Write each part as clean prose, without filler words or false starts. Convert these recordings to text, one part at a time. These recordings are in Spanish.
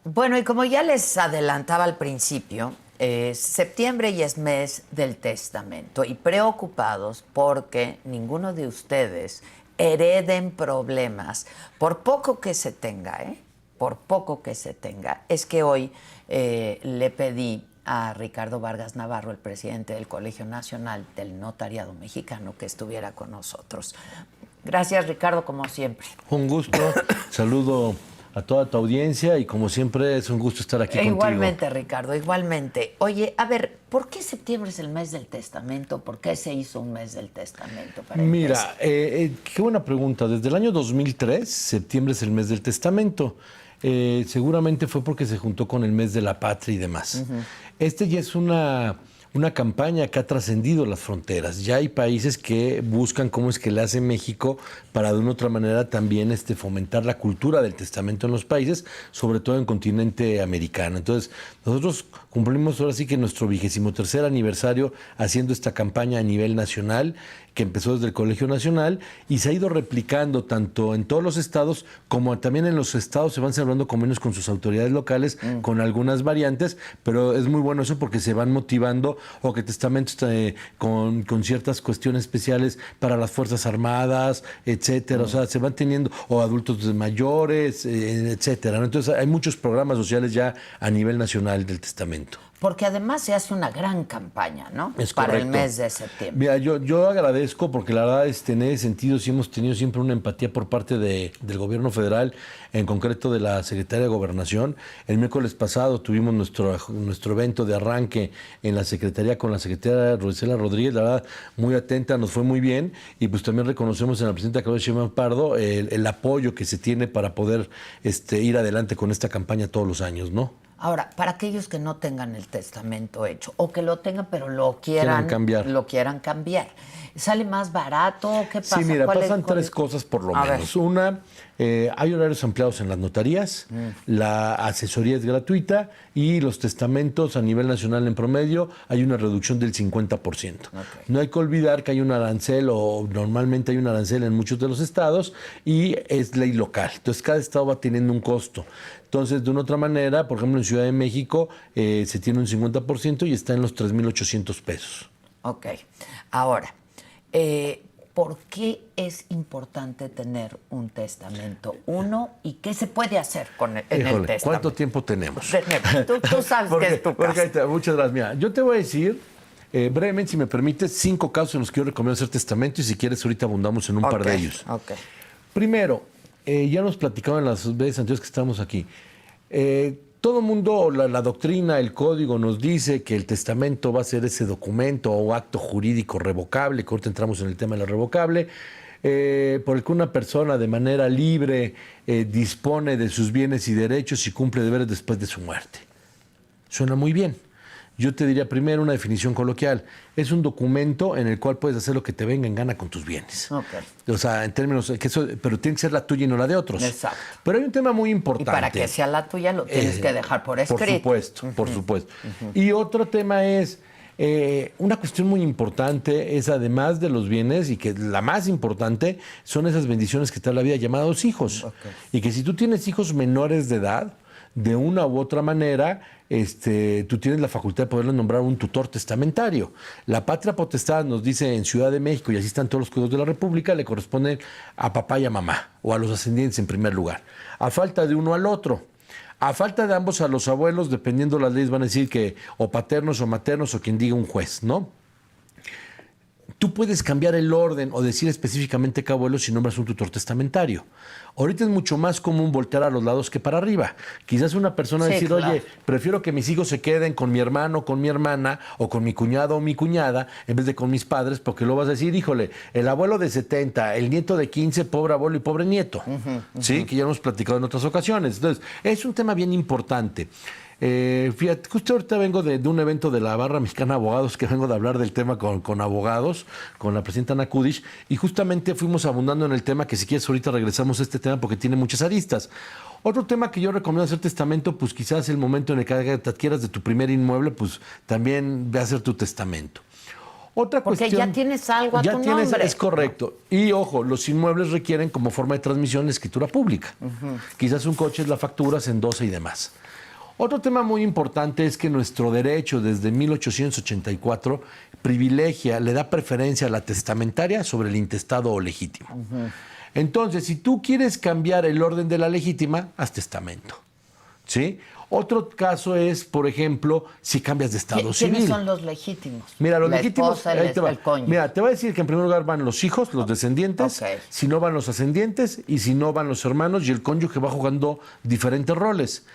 Bueno, y como ya les adelantaba al principio, septiembre ya es mes del testamento y preocupados porque ninguno de ustedes hereden problemas, por poco que se tenga, ¿eh? Por poco que se tenga. Es que hoy le pedí a Ricardo Vargas Navarro, el presidente del Colegio Nacional del Notariado Mexicano, que estuviera con nosotros. Gracias, Ricardo, como siempre. Un gusto, saludo a toda tu audiencia y como siempre es un gusto estar aquí contigo. Igualmente, Ricardo, igualmente. Oye, a ver, ¿por qué septiembre es el mes del testamento? ¿Por qué se hizo un mes del testamento? Mira, qué buena pregunta. Desde el año 2003, septiembre es el mes del testamento. Seguramente fue porque se juntó con el mes de la patria y demás. Este ya es una campaña que ha trascendido las fronteras. Ya hay países que buscan cómo es que le hace México para de una u otra manera también fomentar la cultura del testamento en los países, sobre todo en el continente americano. Entonces, nosotros cumplimos ahora sí que nuestro 23º aniversario haciendo esta campaña a nivel nacional, que empezó desde el Colegio Nacional y se ha ido replicando tanto en todos los estados como también en los estados se van celebrando convenios con sus autoridades locales con algunas variantes, pero es muy bueno eso porque se van motivando o que testamentos con ciertas cuestiones especiales para las Fuerzas Armadas, etcétera, o sea, se van teniendo, o adultos mayores, etcétera, ¿no? Entonces hay muchos programas sociales ya a nivel nacional del testamento. Porque además se hace una gran campaña, ¿no? Es para correcto. el mes de septiembre. Mira, yo agradezco porque la verdad en ese sentido sí hemos tenido siempre una empatía por parte del gobierno federal, en concreto de la Secretaría de Gobernación. El miércoles pasado tuvimos nuestro evento de arranque en la Secretaría con la secretaria Rosela Rodríguez, la verdad muy atenta, nos fue muy bien y pues también reconocemos en la presidenta Claudia Sheinbaum Pardo el apoyo que se tiene para poder ir adelante con esta campaña todos los años, ¿no? Ahora, para aquellos que no tengan el testamento hecho o que lo tengan pero lo quieran cambiar, ¿sale más barato? ¿Qué pasa? Sí, mira, pasan tres cosas por lo menos. Una, hay horarios ampliados en las notarías, la asesoría es gratuita y los testamentos a nivel nacional en promedio hay una reducción del 50%. Okay. No hay que olvidar que hay un arancel o normalmente hay un arancel en muchos de los estados y es ley local. Entonces cada estado va teniendo un costo. Entonces, de una otra manera, por ejemplo, en Ciudad de México se tiene un 50% y está en los 3,800 pesos. Ok. Ahora, ¿por qué es importante tener un testamento? Uno, ¿y qué se puede hacer en el testamento? ¿Cuánto tiempo tenemos? Tú sabes que es tu caso. Muchas gracias. Mira, yo te voy a decir, brevemente, si me permites, 5 casos en los que yo recomiendo hacer testamento y si quieres ahorita abundamos en un par de ellos. Ok. Primero, ya nos platicaban las veces anteriores que estamos aquí. Todo el mundo, la doctrina, el código nos dice que el testamento va a ser ese documento o acto jurídico revocable, que ahorita entramos en el tema de la revocable, por el que una persona de manera libre dispone de sus bienes y derechos y cumple deberes después de su muerte. Suena muy bien. Yo te diría primero una definición coloquial. Es un documento en el cual puedes hacer lo que te venga en gana con tus bienes. Okay. O sea, en términos, pero tiene que ser la tuya y no la de otros. Exacto. Pero hay un tema muy importante. Y para que sea la tuya lo tienes que dejar por escrito. Por supuesto. Y otro tema es, una cuestión muy importante es además de los bienes y que la más importante son esas bendiciones que te da la vida llamados hijos. Okay. Y que si tú tienes hijos menores de edad, de una u otra manera, tú tienes la facultad de poderle nombrar un tutor testamentario. La patria potestad nos dice en Ciudad de México, y así están todos los códigos de la República, le corresponde a papá y a mamá, o a los ascendientes en primer lugar. A falta de uno al otro. A falta de ambos a los abuelos, dependiendo de las leyes, van a decir que o paternos o maternos o quien diga un juez, ¿no? Tú puedes cambiar el orden o decir específicamente qué abuelo si nombras un tutor testamentario. Ahorita es mucho más común voltear a los lados que para arriba. Quizás una persona decir, claro, oye, prefiero que mis hijos se queden con mi hermano, con mi hermana, o con mi cuñado o mi cuñada, en vez de con mis padres, porque lo vas a decir, híjole, el abuelo de 70, el nieto de 15, pobre abuelo y pobre nieto. ¿Sí? Que ya hemos platicado en otras ocasiones. Entonces, es un tema bien importante. Fíjate, justo ahorita vengo de un evento de la Barra Mexicana de Abogados, que vengo de hablar del tema con abogados, con la presidenta Ana Kudish, y justamente fuimos abundando en el tema, que si quieres ahorita regresamos a este tema porque tiene muchas aristas. Otro tema que yo recomiendo hacer testamento, pues quizás el momento en el que te adquieras de tu primer inmueble, pues también ve a hacer tu testamento. Otra Porque cuestión, ya tienes algo a ya tu tienes, nombre. es correcto. Y ojo, los inmuebles requieren como forma de transmisión la escritura pública. Quizás un coche es la factura, se endosa y demás. Otro tema muy importante es que nuestro derecho desde 1884 privilegia, le da preferencia a la testamentaria sobre el intestado o legítimo. Entonces, si tú quieres cambiar el orden de la legítima, haz testamento. ¿Sí? Otro caso es, por ejemplo, si cambias de estado civil. ¿Quiénes son los legítimos? Mira, los la legítimos, esposa, ahí te va. el cónyuge. Mira, te voy a decir que en primer lugar van los hijos, los descendientes, si no van los ascendientes y si no van los hermanos, y el cónyuge va jugando diferentes roles.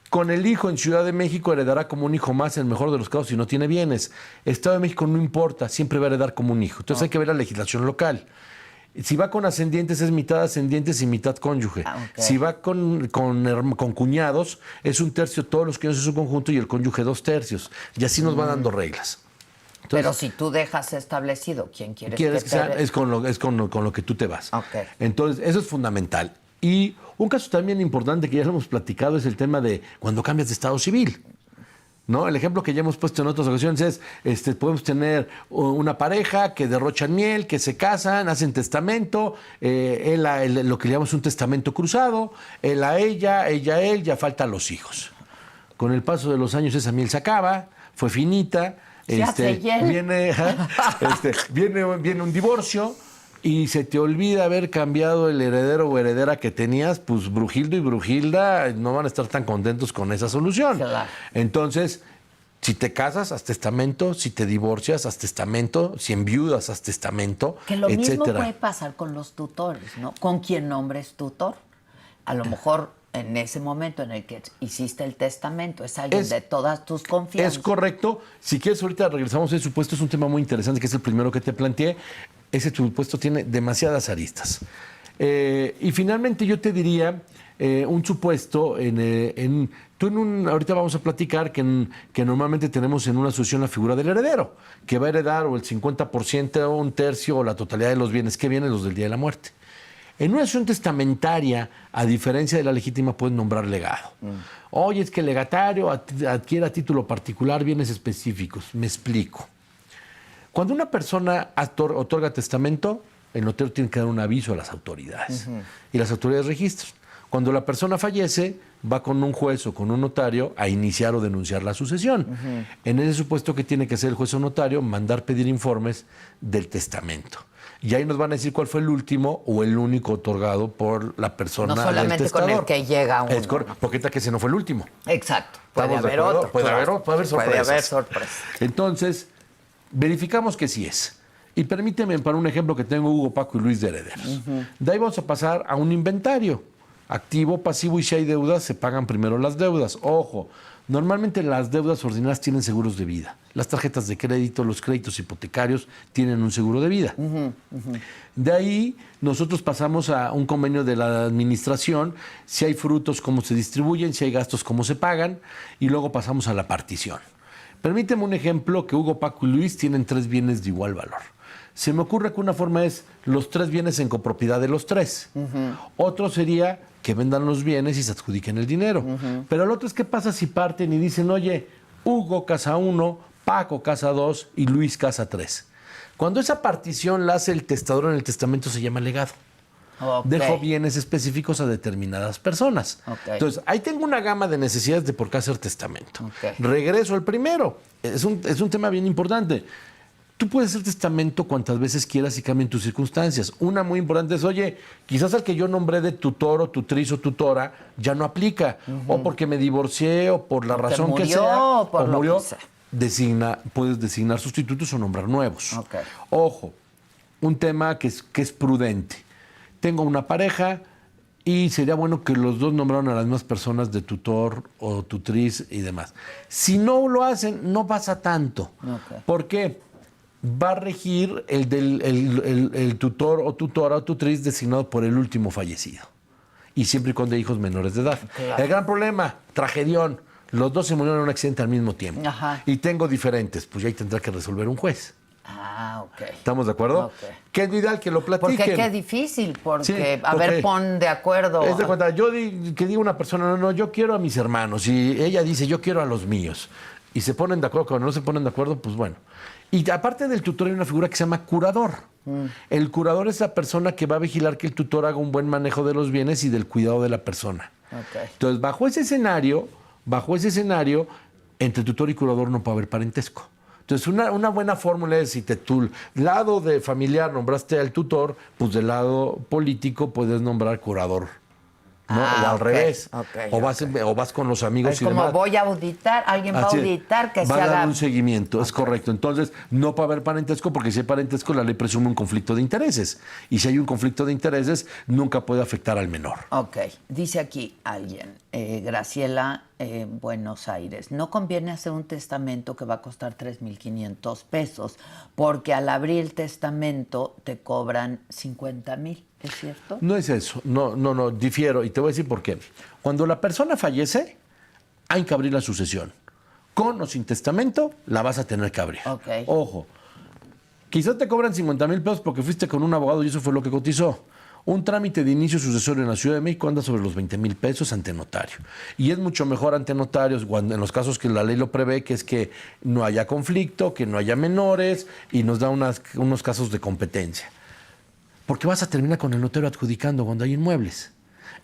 Con el hijo en Ciudad de México heredará como un hijo más en el mejor de los casos si no tiene bienes. Estado de México no importa, siempre va a heredar como un hijo. Entonces hay que ver la legislación local. Si va con ascendientes es mitad ascendientes y mitad cónyuge. Si va con cuñados es un tercio todos los cuñados en su conjunto y el cónyuge 2/3. Y así nos va dando reglas. Entonces, pero si tú dejas establecido quién quieres que sea, es con lo que tú te vas. Entonces, eso es fundamental. Y un caso también importante que ya lo hemos platicado es el tema de cuando cambias de estado civil. ¿No? El ejemplo que ya hemos puesto en otras ocasiones es, podemos tener una pareja que derrochan miel, que se casan, hacen testamento, lo que llamamos un testamento cruzado, él a ella a él, ya faltan los hijos. Con el paso de los años esa miel se acaba, fue finita, viene un divorcio, y se te olvida haber cambiado el heredero o heredera que tenías, pues Brujildo y Brujilda no van a estar tan contentos con esa solución. Claro. Entonces, si te casas, haz testamento, si te divorcias, haz testamento, si enviudas, haz testamento, que lo etcétera. mismo puede pasar con los tutores, ¿no? Con quien nombres tutor. A lo mejor en ese momento en el que hiciste el testamento es alguien de todas tus confianzas. Es correcto. Si quieres, ahorita regresamos a ese supuesto. Es un tema muy interesante, que es el primero que te planteé. Ese supuesto tiene demasiadas aristas. Y finalmente yo te diría un supuesto, ahorita vamos a platicar que normalmente tenemos en una sucesión la figura del heredero, que va a heredar o el 50%, o un tercio, o la totalidad de los bienes que vienen, los del día de la muerte. En una sucesión testamentaria, a diferencia de la legítima, pueden nombrar legado. Oye, es que el legatario adquiere a título particular bienes específicos. Me explico. Cuando una persona otorga testamento, el notario tiene que dar un aviso a las autoridades. Y las autoridades registran. Cuando la persona fallece, va con un juez o con un notario a iniciar o denunciar la sucesión. En ese supuesto, que tiene que hacer el juez o notario, mandar pedir informes del testamento. Y ahí nos van a decir cuál fue el último o el único otorgado por la persona del testador. No solamente con el que llega uno. Porque tal que ese no fue el último. Exacto. Puede haber otro. Puede haber sorpresas. Puede haber sorpresas. Entonces, verificamos que sí es. Y permíteme, para un ejemplo que tengo, Hugo, Paco y Luis de herederos. De ahí vamos a pasar a un inventario. Activo, pasivo, y si hay deudas, se pagan primero las deudas. Ojo, normalmente las deudas ordinarias tienen seguros de vida. Las tarjetas de crédito, los créditos hipotecarios tienen un seguro de vida. De ahí nosotros pasamos a un convenio de la administración, si hay frutos, cómo se distribuyen, si hay gastos, cómo se pagan, y luego pasamos a la partición. Permíteme un ejemplo, que Hugo, Paco y Luis tienen 3 bienes de igual valor. Se me ocurre que una forma es los 3 bienes en copropiedad de los 3. Otro sería que vendan los bienes y se adjudiquen el dinero. Pero el otro es, ¿qué pasa si parten y dicen, oye, Hugo casa 1, Paco casa 2 y Luis casa 3? Cuando esa partición la hace el testador en el testamento, se llama legado. Dejo bienes específicos a determinadas personas. Entonces, ahí tengo una gama de necesidades de por qué hacer testamento. Regreso al primero. Es un tema bien importante. Tú puedes hacer testamento cuantas veces quieras y cambien tus circunstancias. Una muy importante es, oye, quizás al que yo nombré de tutor o tutriz o tutora ya no aplica. O porque me divorcié o por la razón que sea. O murió. Puedes designar sustitutos o nombrar nuevos. Ojo, un tema que es prudente. Tengo una pareja y sería bueno que los dos nombraran a las mismas personas de tutor o tutriz y demás. Si no lo hacen, no pasa tanto. ¿Por qué? Va a regir el tutor o tutora o tutriz designado por el último fallecido. Y siempre y cuando hay hijos menores de edad. El gran problema, tragedión, los dos se murieron en un accidente al mismo tiempo. Y tengo diferentes, pues ya ahí tendrá que resolver un juez. ¿Estamos de acuerdo? ¿Qué es lo ideal? Que lo platiquen. Porque qué difícil, a ver, pon de acuerdo. Es de cuenta, que diga una persona, no, yo quiero a mis hermanos, y ella dice, yo quiero a los míos. y se ponen de acuerdo, cuando no se ponen de acuerdo, pues bueno. Y aparte del tutor hay una figura que se llama curador. El curador es la persona que va a vigilar que el tutor haga un buen manejo de los bienes y del cuidado de la persona. Okay. Entonces, bajo ese escenario, entre tutor y curador no puede haber parentesco. Entonces, una buena fórmula es, si tu lado de familiar nombraste al tutor, pues del lado político puedes nombrar curador. ¿No? O al revés. O vas con los amigos es y como demás. voy a auditar, alguien va a auditar que se va a haga... dar un seguimiento, es correcto. Entonces, no puede haber parentesco, porque si hay parentesco, la ley presume un conflicto de intereses. Y si hay un conflicto de intereses, nunca puede afectar al menor. Ok. Dice aquí alguien, Graciela, Buenos Aires, no conviene hacer un testamento que va a costar 3,500 pesos, porque al abrir el testamento te cobran 50,000. ¿Es cierto? No es eso, no, difiero, y te voy a decir por qué. Cuando la persona fallece, hay que abrir la sucesión. Con o sin testamento, la vas a tener que abrir. Okay. Ojo, quizás te cobran 50,000 pesos porque fuiste con un abogado y eso fue lo que cotizó. Un trámite de inicio sucesorio en la Ciudad de México anda sobre los 20,000 pesos ante notario. Y es mucho mejor ante notarios, en los casos que la ley lo prevé, que es que no haya conflicto, que no haya menores, y nos da unos casos de competencia. Porque vas a terminar con el notario adjudicando cuando hay inmuebles.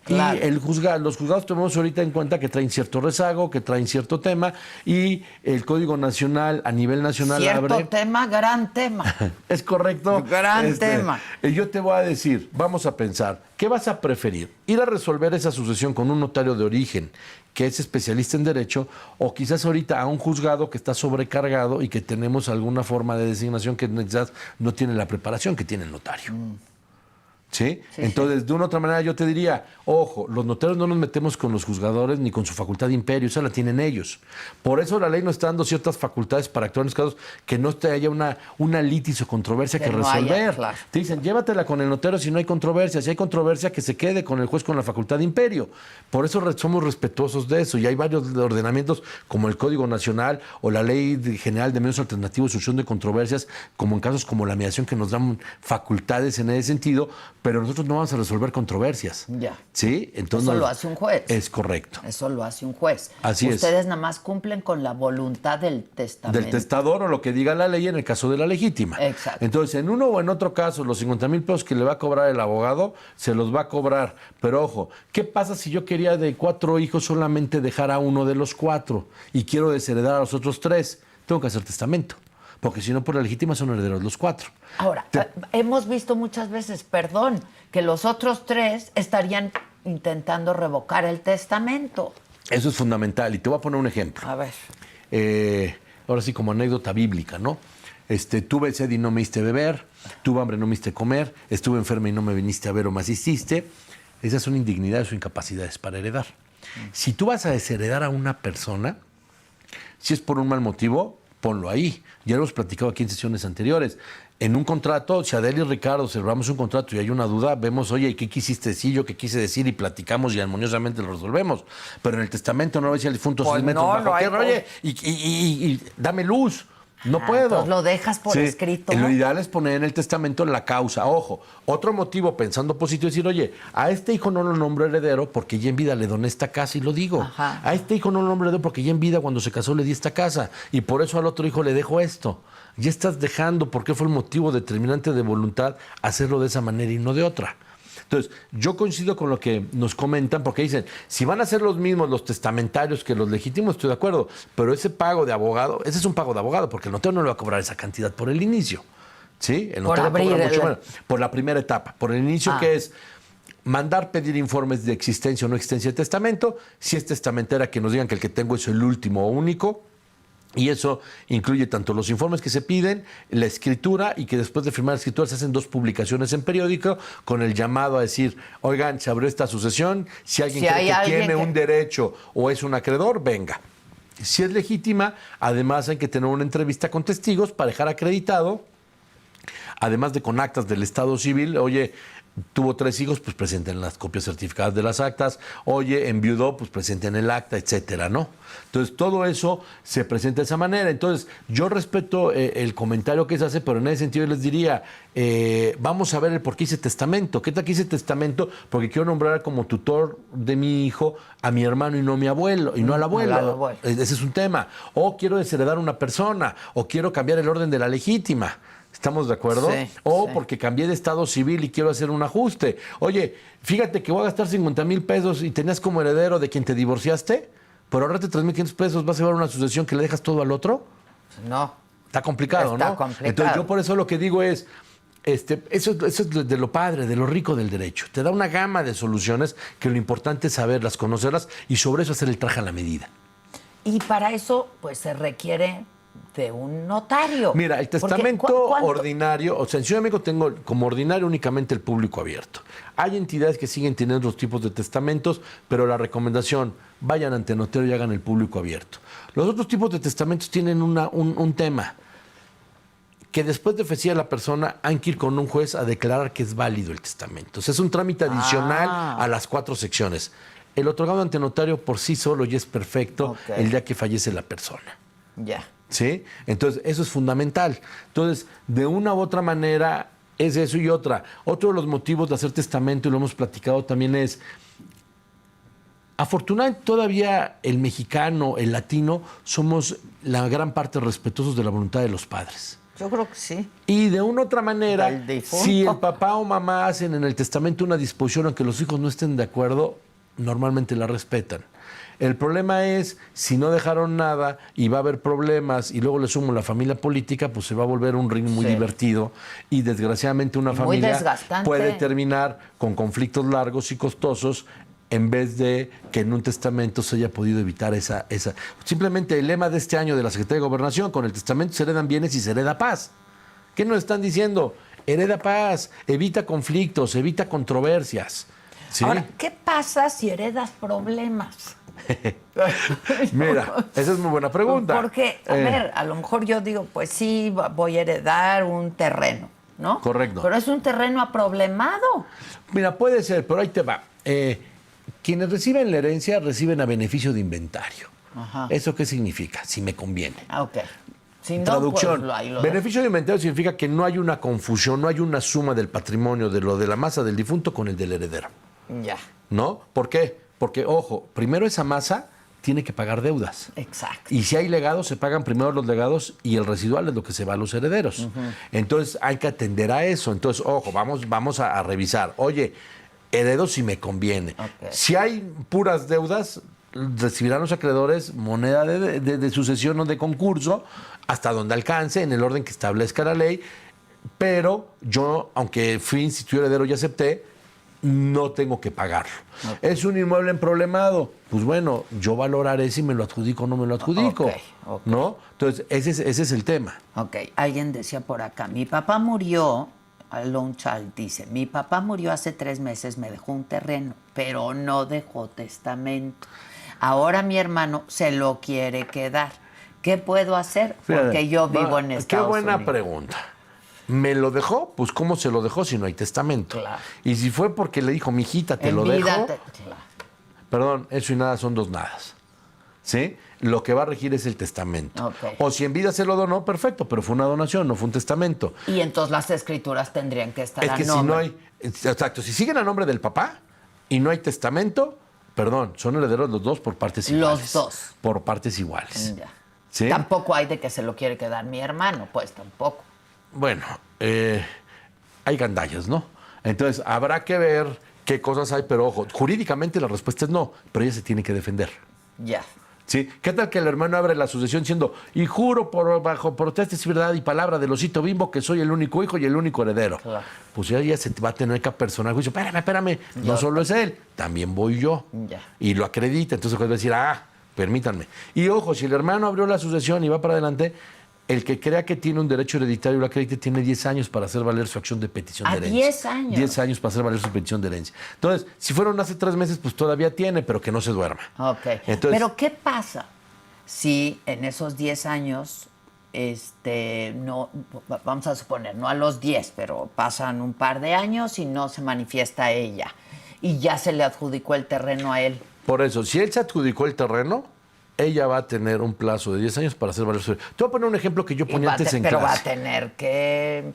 Claro. Y los juzgados tomamos ahorita en cuenta que traen cierto rezago, que traen cierto tema, y el Código Nacional, a nivel nacional, cierto tema, gran tema. Es correcto. Gran tema. Yo te voy a decir, vamos a pensar, ¿qué vas a preferir? ¿Ir a resolver esa sucesión con un notario de origen que es especialista en derecho, o quizás ahorita a un juzgado que está sobrecargado y que tenemos alguna forma de designación que quizás no tiene la preparación que tiene el notario? ¿Sí? Entonces, de una u otra manera, yo te diría, ojo, los notarios no nos metemos con los juzgadores ni con su facultad de imperio, esa la tienen ellos. Por eso la ley nos está dando ciertas facultades para actuar en los casos que no haya una litis o controversia que resolver. Claro. Te dicen, llévatela con el notario si no hay controversia. Si hay controversia, que se quede con el juez con la facultad de imperio. Por eso somos respetuosos de eso. Y hay varios ordenamientos, como el Código Nacional o la Ley General de Medios Alternativos de Solución de Controversias, como en casos como la mediación, que nos dan facultades en ese sentido, pero nosotros no vamos a resolver controversias. Ya. ¿Sí? Entonces, eso lo hace un juez. Es correcto. Eso lo hace un juez. Así es. Ustedes nada más cumplen con la voluntad del testamento. Del testador, o lo que diga la ley en el caso de la legítima. Exacto. Entonces, en uno o en otro caso, los 50,000 pesos que le va a cobrar el abogado, se los va a cobrar. Pero ojo, ¿qué pasa si yo quería de 4 hijos solamente dejar a uno de los 4 y quiero desheredar a los otros 3? Tengo que hacer testamento. Porque si no, por la legítima son herederos los 4. Ahora, hemos visto muchas veces, que los otros 3 estarían intentando revocar el testamento. Eso es fundamental. Y te voy a poner un ejemplo. A ver. Ahora sí, como anécdota bíblica, ¿no? Tuve sed y no me diste beber, tuve hambre y no me diste comer, estuve enferma y no me viniste a ver o me asististe. Esas son indignidades o incapacidades para heredar. Si tú vas a desheredar a una persona, si es por un mal motivo, ponlo ahí. Ya lo hemos platicado aquí en sesiones anteriores. En un contrato, si Adela y Ricardo celebramos un contrato y hay una duda, vemos, oye, ¿qué quisiste decir? Yo qué quise decir, y platicamos y armoniosamente lo resolvemos. Pero en el testamento no decía el difunto 6 metros bajo tierra, oye, y dame luz. No puedo. Entonces lo dejas por escrito. Lo ideal es poner en el testamento la causa. Ojo, otro motivo, pensando positivo, es decir, oye, a este hijo no lo nombro heredero porque ya en vida le doné esta casa y lo digo. Ajá. A este hijo no lo nombro heredero porque ya en vida, cuando se casó, le di esta casa. Y por eso al otro hijo le dejo esto. Ya estás dejando, porque fue el motivo determinante de voluntad, hacerlo de esa manera y no de otra. Entonces, yo coincido con lo que nos comentan, porque dicen, si van a ser los mismos los testamentarios que los legítimos, estoy de acuerdo, pero ese pago de abogado, ese es un pago de abogado, porque el notario no le va a cobrar esa cantidad por el inicio. ¿Sí? El notario cobra mucho menos por la primera etapa, por el inicio, que es mandar pedir informes de existencia o no existencia de testamento, si es testamentera, que nos digan que el que tengo es el último o único. Y eso incluye tanto los informes que se piden, la escritura, y que después de firmar la escritura se hacen 2 publicaciones en periódico con el llamado a decir, oigan, se abrió esta sucesión, si alguien cree que tiene un derecho o es un acreedor, venga. Si es legítima, además hay que tener una entrevista con testigos para dejar acreditado, además de con actas del Estado Civil, oye, tuvo 3 hijos, pues presenten las copias certificadas de las actas. Oye, enviudó, pues presenten el acta, etcétera, ¿no? Entonces, todo eso se presenta de esa manera. Entonces, yo respeto el comentario que se hace, pero en ese sentido yo les diría, vamos a ver el por qué hice testamento. ¿Qué tal que hice testamento? Porque quiero nombrar como tutor de mi hijo a mi hermano y no a mi abuelo, y no al abuelo. Al abuelo. Ese es un tema. O quiero desheredar a una persona, o quiero cambiar el orden de la legítima. ¿Estamos de acuerdo? Sí, O sí. porque cambié de estado civil y quiero hacer un ajuste. Oye, fíjate que voy a gastar 50,000 pesos y tenías como heredero de quien te divorciaste, pero ahorrate 3,500 pesos, vas a llevar una sucesión que le dejas todo al otro. No. Está complicado, Está ¿no? complicado. Entonces yo por eso lo que digo es, eso es de lo padre, de lo rico del derecho. Te da una gama de soluciones que lo importante es saberlas, conocerlas y sobre eso hacer el traje a la medida. Y para eso, pues se requiere de un notario. Mira, el Porque, testamento ¿cuánto? ordinario, o sea, en Ciudad de México tengo como ordinario únicamente el público abierto. Hay entidades que siguen teniendo los tipos de testamentos, pero la recomendación, vayan ante notario y hagan el público abierto. Los otros tipos de testamentos tienen un tema, que después de fallecida la persona hay que ir con un juez a declarar que es válido el testamento. O sea, es un trámite adicional a las 4 secciones. El otorgado ante notario por sí solo ya es perfecto Ok. el día que fallece la persona. Ya. ¿Sí? Entonces, eso es fundamental. Entonces, de una u otra manera, es eso y otra. Otro de los motivos de hacer testamento, y lo hemos platicado también, es, afortunadamente, todavía el mexicano, el latino, somos la gran parte respetuosos de la voluntad de los padres. Yo creo que sí. Y de una u otra manera, Del difunto. si el papá o mamá hacen en el testamento una disposición, aunque los hijos no estén de acuerdo, normalmente la respetan. El problema es, si no dejaron nada y va a haber problemas y luego le sumo la familia política, pues se va a volver un ring muy Sí. divertido y desgraciadamente una Y muy familia desgastante. puede terminar con conflictos largos y costosos en vez de que en un testamento se haya podido evitar esa. Simplemente el lema de este año de la Secretaría de Gobernación, con el testamento se heredan bienes y se hereda paz. ¿Qué nos están diciendo? Hereda paz, evita conflictos, evita controversias. ¿Sí? Ahora, ¿qué pasa si heredas problemas? Mira, esa es muy buena pregunta. Porque, a ver, a lo mejor yo digo, pues sí, voy a heredar un terreno, ¿no? Correcto. Pero es un terreno aproblemado. Mira, puede ser, pero ahí te va. Quienes reciben la herencia reciben a beneficio de inventario. Ajá. ¿Eso qué significa? Si me conviene. Ah, ok. Si no, Traducción. pues, ahí lo Beneficio de inventario significa que no hay una confusión, no hay una suma del patrimonio de lo de la masa del difunto con el del heredero. dejo. Ya, ¿No? ¿Por qué? Porque, ojo, primero esa masa tiene que pagar deudas. exacto. Y si hay legados, se pagan primero los legados y el residual es lo que se va a los herederos. Entonces hay que atender a eso. Entonces, ojo, vamos a revisar. Oye, heredo si me conviene. Ok. Si hay puras deudas, recibirán los acreedores moneda de sucesión o de concurso hasta donde alcance, en el orden que establezca la ley. Pero yo, aunque fui instituido heredero y acepté, no tengo que pagarlo. Okay. ¿Es un inmueble emproblemado? Pues bueno, yo valoraré si me lo adjudico o no me lo adjudico. Ok. ¿No? Entonces, ese es el tema. Ok, alguien decía por acá, mi papá murió, Alon Child dice, mi papá murió hace 3 meses, me dejó un terreno, pero no dejó testamento. Ahora mi hermano se lo quiere quedar. ¿Qué puedo hacer? Porque Fíjate, yo vivo en Estados Unidos. Qué buena pregunta. ¿Me lo dejó? Pues ¿cómo se lo dejó si no hay testamento? Claro. Y si fue porque le dijo, mijita, te En lo vida dejo. claro. Perdón, eso y nada son 2 nadas. ¿Sí? Lo que va a regir es el testamento. Ok. O si en vida se lo donó, perfecto, pero fue una donación, no fue un testamento. Y entonces las escrituras tendrían que estar Es a que si nombre. no hay. Exacto, si siguen a nombre del papá y no hay testamento, perdón, son herederos los dos por partes Los iguales. dos. Por partes iguales. Ya. ¿Sí? Tampoco hay de que se lo quiere quedar mi hermano, pues tampoco. Bueno, hay gandallas, ¿no? Entonces, habrá que ver qué cosas hay, pero ojo, jurídicamente la respuesta es no, pero ella se tiene que defender. Ya. ¿Sí? ¿Qué tal que el hermano abre la sucesión diciendo, y juro bajo protesta y verdad y palabra del osito Bimbo que soy el único hijo y el único heredero? Claro. Pues ya se va a tener que apersonar el juicio. Espérame, no solo es él, también voy yo. Ya. Y lo acredita, entonces el juez va a decir, permítanme. Y ojo, si el hermano abrió la sucesión y va para adelante, el que crea que tiene un derecho hereditario y lo acredite tiene 10 años para hacer valer su acción de petición de herencia. 10 años. 10 años para hacer valer su petición de herencia. Entonces, si fueron hace 3 meses, pues todavía tiene, pero que no se duerma. Ok. Entonces, Pero ¿qué pasa si en esos 10 años no, vamos a suponer, no a los 10, pero pasan un par de años y no se manifiesta ella. Y ya se le adjudicó el terreno a él. Por eso, si él se adjudicó el terreno, ella va a tener un plazo de 10 años para hacer valer su... Te voy a poner un ejemplo que yo ponía antes en pero clase. va a tener que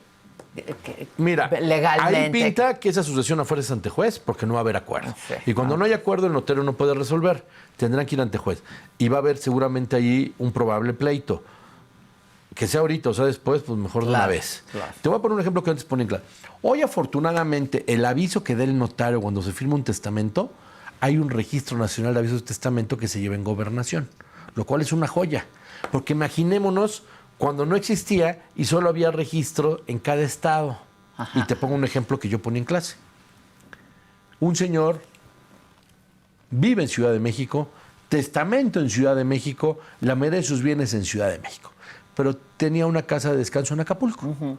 Mira, legalmente. ahí pinta que esa sucesión a fuerza es ante juez porque no va a haber acuerdo. Sí. Y cuando no hay acuerdo, el notario no puede resolver. Tendrán que ir ante juez. Y va a haber seguramente ahí un probable pleito. Que sea ahorita o sea después, pues mejor de una vez. Claro. Te voy a poner un ejemplo que antes ponía en clase. Hoy, afortunadamente, el aviso que dé el notario cuando se firma un testamento, hay un registro nacional de avisos de testamento que se lleva en gobernación, lo cual es una joya. Porque imaginémonos cuando no existía y solo había registro en cada estado. Ajá. Y te pongo un ejemplo que yo ponía en clase. Un señor vive en Ciudad de México, testamento en Ciudad de México, la mayoría de sus bienes en Ciudad de México, pero tenía una casa de descanso en Acapulco.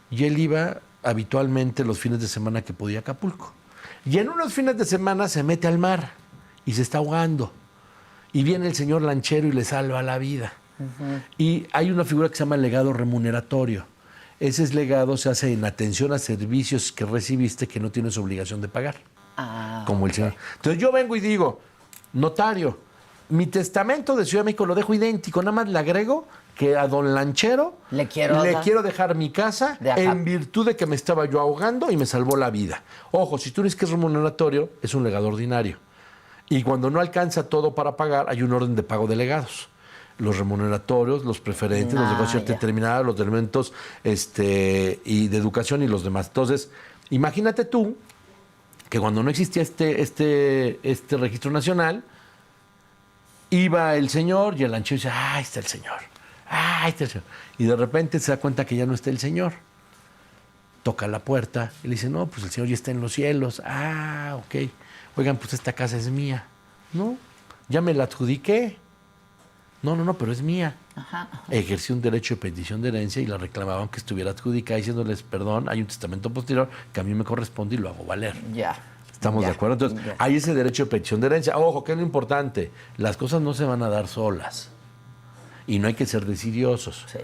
Y él iba habitualmente los fines de semana que podía a Acapulco. Y en unos fines de semana se mete al mar y se está ahogando. Y viene el señor lanchero y le salva la vida. Y hay una figura que se llama legado remuneratorio. Ese legado se hace en atención a servicios que recibiste que no tienes obligación de pagar. Como el señor. Entonces yo vengo y digo, notario, mi testamento de Ciudad de México lo dejo idéntico, nada más le agrego que a don Lanchero le quiero dejar mi casa en virtud de que me estaba yo ahogando y me salvó la vida. Ojo, si tú dices que es remuneratorio, es un legado ordinario. Y cuando no alcanza todo para pagar, hay un orden de pago de legados. Los remuneratorios, los preferentes, los de negocios determinados, los de elementos y de educación y los demás. Entonces, imagínate tú que cuando no existía este registro nacional, iba el señor y el lanchero dice, ahí está el señor. Ahí está el señor. Y de repente se da cuenta que ya no está el señor. Toca la puerta y le dice, no, pues el señor ya está en los cielos. Ok. Oigan, pues esta casa es mía. No, ya me la adjudiqué. No, pero es mía. Ejercí un derecho de petición de herencia y la reclamaban que estuviera adjudicada diciéndoles, perdón, hay un testamento posterior que a mí me corresponde y lo hago valer. Ya. ¿Estamos de acuerdo? Entonces, hay ese derecho de petición de herencia. Ojo, que es lo importante, las cosas no se van a dar solas. Y no hay que ser desidiosos. Sí.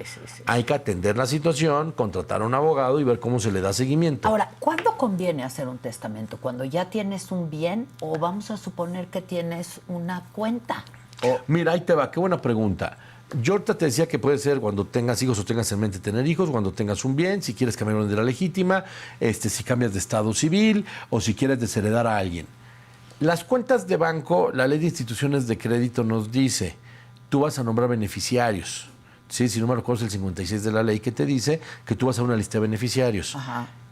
Hay que atender la situación, contratar a un abogado y ver cómo se le da seguimiento. Ahora, ¿cuándo conviene hacer un testamento? ¿Cuando ya tienes un bien o vamos a suponer que tienes una cuenta? Mira, ahí te va, qué buena pregunta. Yo ahorita te decía que puede ser cuando tengas hijos o tengas en mente tener hijos, cuando tengas un bien, si quieres cambiar una bandera legítima, si cambias de estado civil o si quieres desheredar a alguien. Las cuentas de banco, la ley de instituciones de crédito nos dice, tú vas a nombrar beneficiarios. ¿Sí? Si no me recuerdo, es el 56 de la ley que te dice que tú vas a una lista de beneficiarios.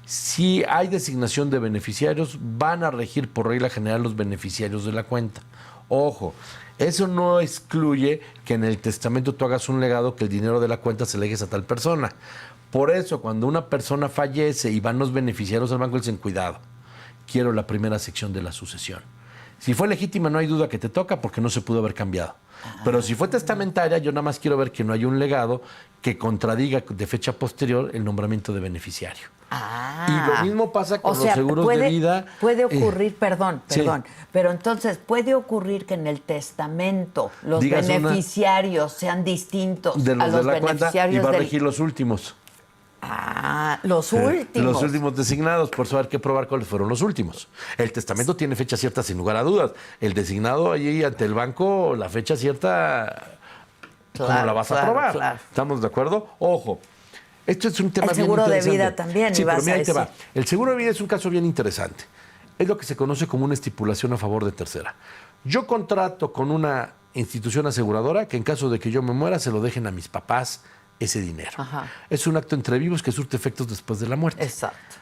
Si hay designación de beneficiarios, van a regir por regla general los beneficiarios de la cuenta. Ojo, eso no excluye que en el testamento tú hagas un legado que el dinero de la cuenta se le dejes a tal persona. Por eso, cuando una persona fallece y van los beneficiarios al banco, dicen, cuidado, quiero la primera sección de la sucesión. Si fue legítima, no hay duda que te toca porque no se pudo haber cambiado. Pero si fue testamentaria, yo nada más quiero ver que no hay un legado que contradiga de fecha posterior el nombramiento de beneficiario. Y lo mismo pasa con los seguros de vida. Puede ocurrir, perdón, pero entonces puede ocurrir que en el testamento los beneficiarios sean distintos de los a los de la beneficiarios cuenta y va a regir los últimos. Los últimos. Los últimos designados, por eso hay que probar cuáles fueron los últimos. El testamento tiene fecha cierta sin lugar a dudas. El designado allí ante el banco, la fecha cierta, ¿cómo la vas a probar? Claro. ¿Estamos de acuerdo? Ojo, esto es un tema bien interesante. El seguro de vida también. Sí, pero mira, ahí te va. El seguro de vida es un caso bien interesante. Es lo que se conoce como una estipulación a favor de tercera. Yo contrato con una institución aseguradora que en caso de que yo me muera se lo dejen a mis papás ese dinero. Es un acto entre vivos que surte efectos después de la muerte. Exacto.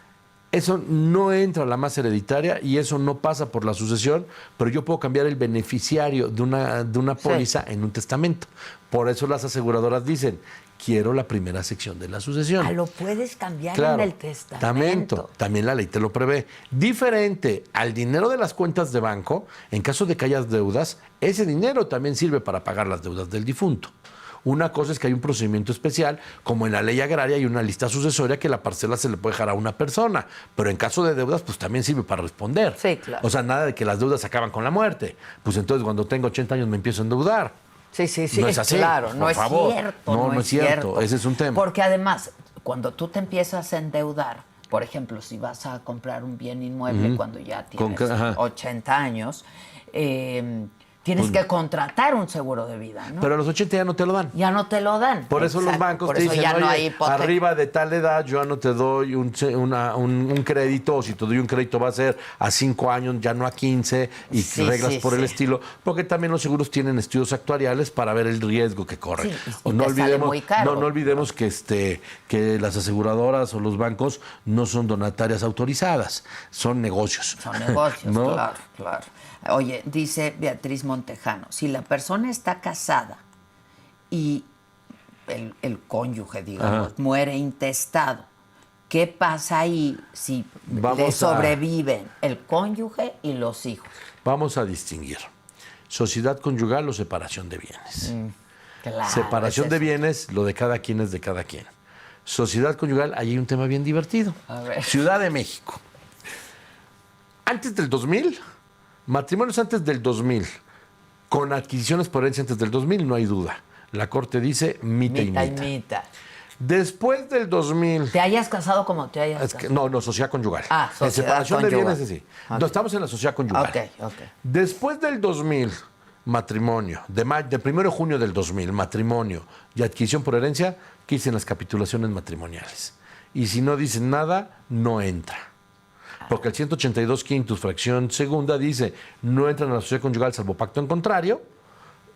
Eso no entra a la masa hereditaria y eso no pasa por la sucesión, pero yo puedo cambiar el beneficiario de una póliza en un testamento. Por eso las aseguradoras dicen, quiero la primera sección de la sucesión. Lo puedes cambiar en el testamento. También la ley te lo prevé. Diferente al dinero de las cuentas de banco, en caso de que hayas deudas, ese dinero también sirve para pagar las deudas del difunto. Una cosa es que hay un procedimiento especial, como en la ley agraria hay una lista sucesoria que la parcela se le puede dejar a una persona, pero en caso de deudas, pues también sirve para responder. Sí, claro. O sea, nada de que las deudas acaban con la muerte. Pues entonces cuando tengo 80 años me empiezo a endeudar. Sí, No es así, claro, por no es favor. cierto. No es cierto, ese es un tema. Porque además, cuando tú te empiezas a endeudar, por ejemplo, si vas a comprar un bien inmueble cuando ya tienes 80 años, tienes que contratar un seguro de vida, ¿no? Pero a los 80 ya no te lo dan. Ya no te lo dan. Por eso los bancos Por te eso dicen, ya no oye, hay hipoteca. arriba de tal edad yo ya no te doy un crédito, o si te doy un crédito va a ser a 5 años, ya no a 15, y reglas por el estilo, porque también los seguros tienen estudios actuariales para ver el riesgo que corren. Sí, O y no te sale olvidemos, muy caro. no olvidemos que las aseguradoras o los bancos no son donatarias autorizadas, son negocios. Son negocios, ¿no? claro. Oye, dice Beatriz Montejano, si la persona está casada y el cónyuge, digamos, muere intestado, ¿qué pasa ahí si le sobreviven el cónyuge y los hijos? Vamos a distinguir sociedad conyugal o separación de bienes. Claro, Separación de bienes, lo de cada quien es de cada quien. Sociedad conyugal, ahí hay un tema bien divertido. A ver. Ciudad de México. Antes del 2000, matrimonios antes del 2000, con adquisiciones por herencia antes del 2000, no hay duda. La Corte dice mita y mita. Después del 2000... ¿Te hayas casado como te hayas casado? No, sociedad conyugal. Sociedad en separación conyugal. de bienes, sí. Okay. No, estamos en la sociedad conyugal. Ok. Después del 2000, matrimonio. De 1 de junio del 2000, matrimonio y adquisición por herencia, ¿qué dicen las capitulaciones matrimoniales? Y si no dicen nada, no entra. Porque el 182 quintus, fracción segunda, dice, no entran a la sociedad conyugal salvo pacto en contrario,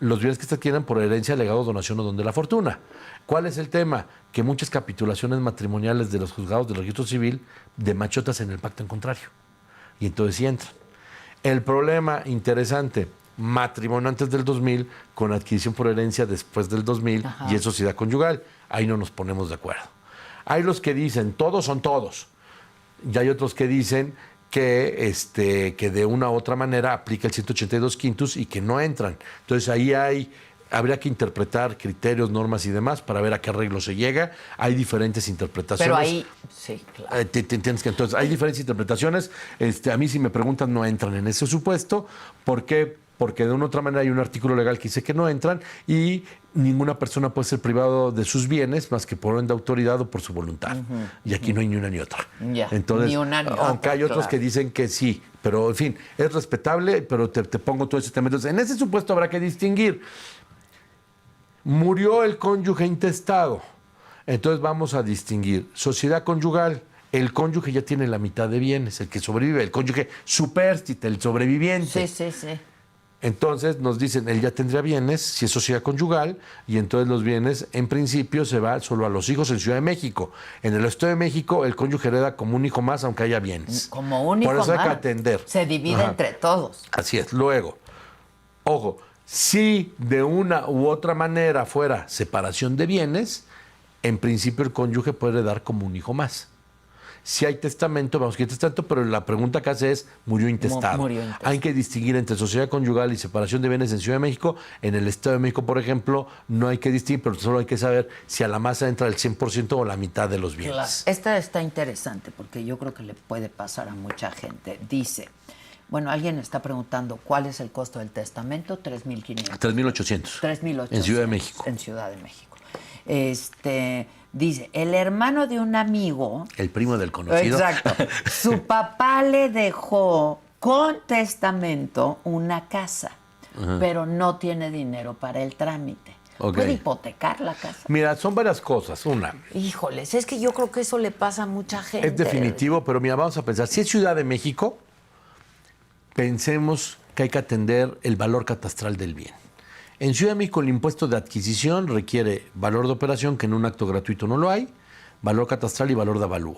los bienes que se adquieren por herencia, legado, donación o don de la fortuna. ¿Cuál es el tema? Que muchas capitulaciones matrimoniales de los juzgados del registro civil de machotas en el pacto en contrario. Y entonces sí entran. El problema interesante, matrimonio antes del 2000 con adquisición por herencia después del 2000 y es sociedad conyugal. Ahí no nos ponemos de acuerdo. Hay los que dicen, todos son todos. Y hay otros que dicen que de una u otra manera aplica el 182 quintus y que no entran. Entonces ahí habría que interpretar criterios, normas y demás para ver a qué arreglo se llega. Hay diferentes interpretaciones. Pero ahí, sí, claro. ¿Te entiendes? Que entonces hay diferentes interpretaciones. A mí si me preguntan no entran en ese supuesto. ¿Por qué? Porque de una u otra manera hay un artículo legal que dice que no entran y ninguna persona puede ser privado de sus bienes más que por orden de autoridad o por su voluntad. Y aquí no hay ni una ni otra. Entonces, ni una ni aunque otra, hay otros que dicen que sí, pero en fin, es respetable, pero te pongo todo ese tema. Entonces, en ese supuesto habrá que distinguir. Murió el cónyuge intestado. Entonces vamos a distinguir sociedad conyugal. El cónyuge ya tiene la mitad de bienes, el que sobrevive, el cónyuge supérstite, el sobreviviente. Sí. Entonces nos dicen, él ya tendría bienes, si es sociedad conyugal, y entonces los bienes, en principio, se va solo a los hijos en Ciudad de México. En el Estado de México, el cónyuge hereda como un hijo más, aunque haya bienes. Como un hijo más. Por eso hay que atender. Se divide entre todos. Así es. Luego, ojo, si de una u otra manera fuera separación de bienes, en principio el cónyuge puede heredar como un hijo más. Si hay testamento, vamos que hay testamento, pero la pregunta que hace es, murió intestado. Hay que distinguir entre sociedad conyugal y separación de bienes en Ciudad de México. En el Estado de México, por ejemplo, no hay que distinguir, pero solo hay que saber si a la masa entra el 100% o la mitad de los bienes. Claro. Esta está interesante porque yo creo que le puede pasar a mucha gente. Dice, bueno, alguien está preguntando, ¿cuál es el costo del testamento? 3.500. 3.800. 3.800. En Ciudad de México. En Ciudad de México. Dice, el hermano de un amigo... El primo del conocido. Exacto. Su papá le dejó con testamento una casa, pero no tiene dinero para el trámite. ¿Puede hipotecar la casa? Mira, son varias cosas. Una. Híjoles, es que yo creo que eso le pasa a mucha gente. Es definitivo, pero mira, vamos a pensar. Si es Ciudad de México, pensemos que hay que atender el valor catastral del bien. En Ciudad de México el impuesto de adquisición requiere valor de operación, que en un acto gratuito no lo hay, valor catastral y valor de avalúo.